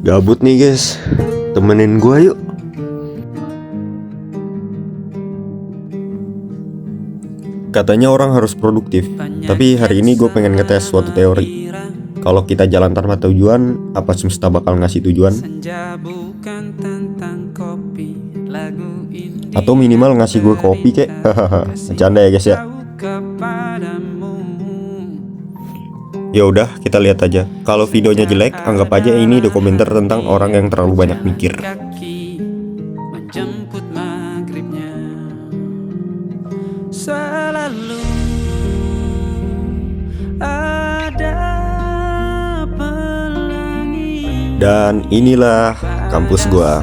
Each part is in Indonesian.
Gabut nih guys, temenin gua yuk. Katanya orang harus produktif, tapi hari ini gue pengen ngetes suatu teori. Kalau kita jalan tanpa tujuan, apa semesta bakal ngasih tujuan? Atau minimal ngasih gue kopi kek. Hahaha, bercanda ya guys ya. Ya udah, kita lihat aja. Kalau videonya jelek, anggap aja ini dokumenter tentang orang yang terlalu banyak mikir. Selalu ada pelangi. Dan inilah kampus gua.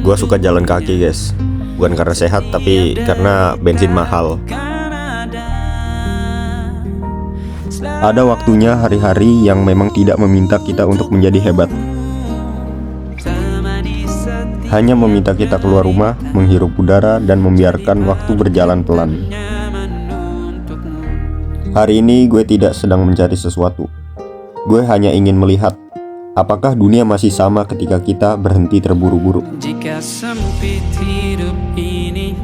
Gua suka jalan kaki guys. Bukan karena sehat, tapi karena bensin mahal. Ada waktunya hari-hari yang memang tidak meminta kita untuk menjadi hebat. Hanya meminta kita keluar rumah, menghirup udara, dan membiarkan waktu berjalan pelan. Hari ini gue tidak sedang mencari sesuatu. Gue hanya ingin melihat apakah dunia masih sama ketika kita berhenti terburu-buru. Jika sempit hidup ini,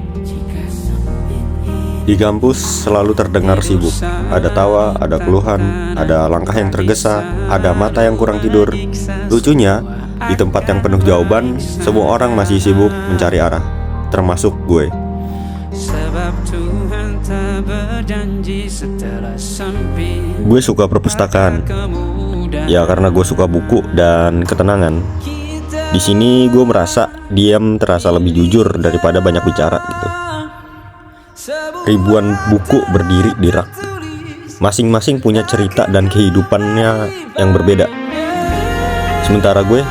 Di kampus selalu terdengar sibuk. Ada tawa, ada keluhan, ada langkah yang tergesa, ada mata yang kurang tidur. Lucunya, di tempat yang penuh jawaban, semua orang masih sibuk mencari arah, termasuk gue. sebab Tuhan tak berjanji setelah sempit. Gue suka perpustakaan. Ya karena gue suka buku dan ketenangan. Di sini gue merasa diam terasa lebih jujur daripada banyak bicara gitu. Ribuan buku berdiri di rak. Masing-masing punya cerita dan kehidupannya yang berbeda. Sementara gue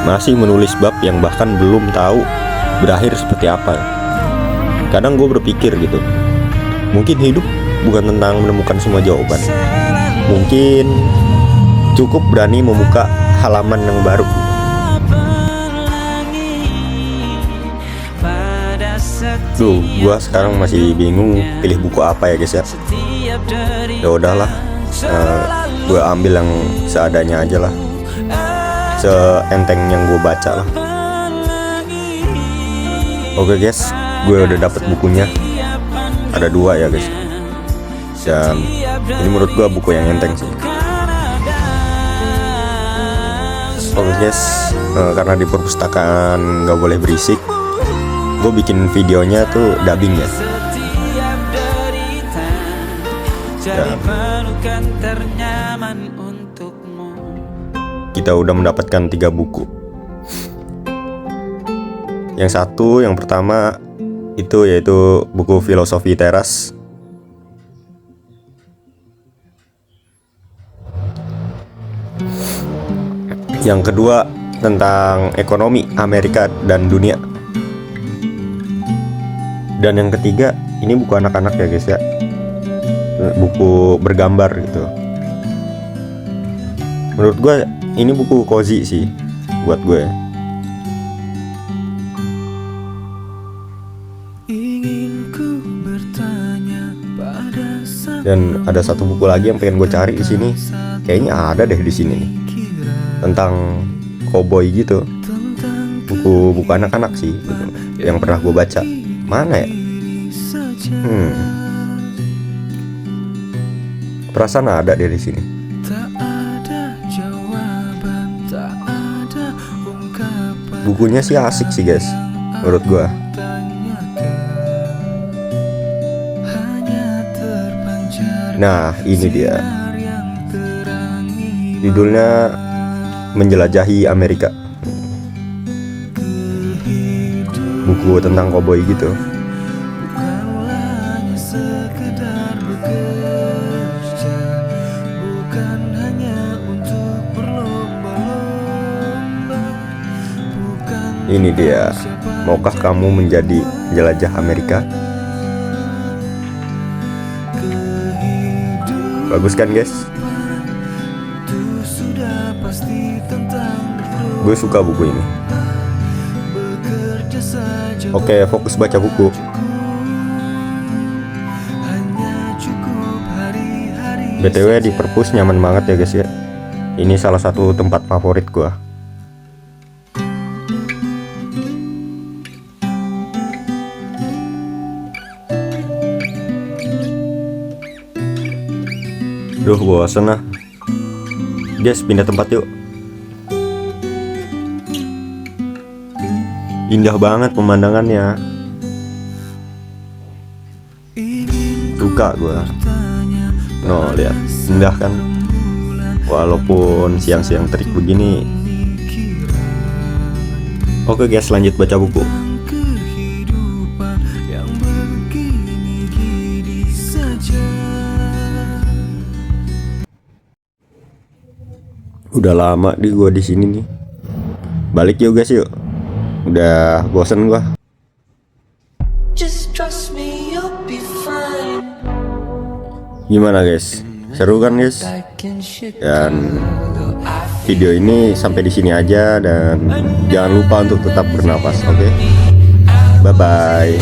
masih menulis bab yang bahkan belum tahu berakhir seperti apa. Kadang gue berpikir gitu, mungkin hidup bukan tentang menemukan semua jawaban. Mungkin cukup berani membuka halaman yang baru. Duh, gua sekarang masih bingung pilih buku apa ya guys ya. Ya udahlah, gua ambil yang seadanya aja lah, seenteng yang gua baca lah. Oke guys, gue udah dapet bukunya. Ada 2 ya guys. Dan ini menurut gua buku yang enteng sih. Oke guys, karena di perpustakaan nggak boleh berisik, gue bikin videonya tuh dubbing ya. Dan kita udah mendapatkan 3 buku. Yang satu, yang pertama itu yaitu buku filosofi teras. Yang kedua tentang ekonomi Amerika dan dunia. Dan yang ketiga, ini buku anak-anak ya guys ya, buku bergambar gitu. Menurut gue ini buku cozy sih buat gue. Dan ada satu buku lagi yang pengen gue cari di sini. Kayaknya ada deh di sini nih, tentang cowboy gitu. Buku anak-anak sih gitu, yang pernah gue baca. Mana ya? Perasaan ada deh di sini. Bukunya sih asik sih guys, menurut gua. Nah, ini dia. Judulnya Menjelajahi Amerika. Buku tentang koboi gitu. Ini dia. Maukah kamu menjadi jelajah Amerika? Bagus kan guys? Gue suka buku ini. Oke, fokus baca buku. BTW di perpus nyaman banget ya guys ya. Ini salah satu tempat favorit gua. Duh, bosen lah. Guys, pindah tempat yuk. Indah banget pemandangannya. Suka gua. No, lihat, indah kan. Walaupun siang-siang terik begini. Oke guys, lanjut baca buku. Udah lama di gua di sini nih. Balik yuk guys yuk. Udah bosen gua. Just trust me, you'll be fine. Gimana guys? Seru kan guys? Back in Chicago, Dan I video ini sampai di sini aja dan jangan lupa untuk tetap bernapas, oke? Bye bye.